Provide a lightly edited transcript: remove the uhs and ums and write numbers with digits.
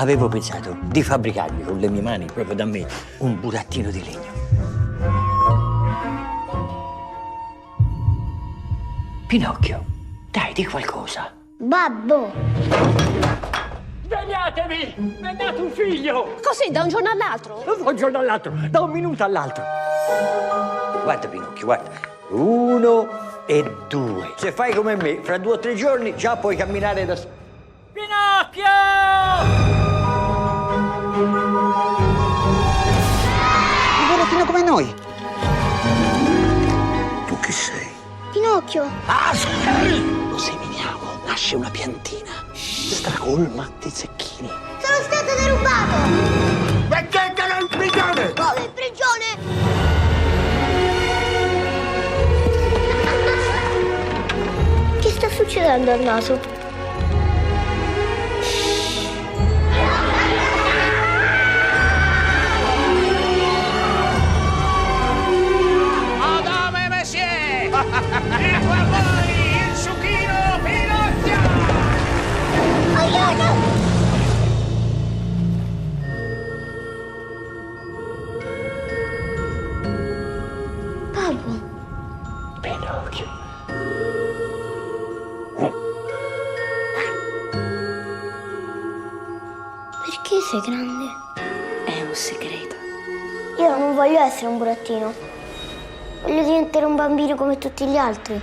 avevo pensato di fabbricarmi con le mie mani, proprio da me, un burattino di legno. Pinocchio, dai, di qualcosa. Babbo! Svegliatevi! Mi è nato un figlio! Così, da un giorno all'altro? Da un giorno all'altro, da un minuto all'altro. Guarda, Pinocchio, guarda. 1 e 2. Se fai come me, fra 2 o 3 giorni già puoi camminare da solo. Pinocchio! Un burattino come noi. Tu chi sei? Pinocchio! Ah, sì! Lo seminiamo, nasce una piantina. Stracolma di zecchini. Sono stato derubato! Mettetelo in prigione! Come in prigione? Che sta succedendo al naso? Madame Messier! Ecco a voi il succhino Pinocchio! Aiuto! Babbo, Pinocchio. perché sei grande? È un segreto. Io non voglio essere un burattino. Voglio diventare un bambino come tutti gli altri.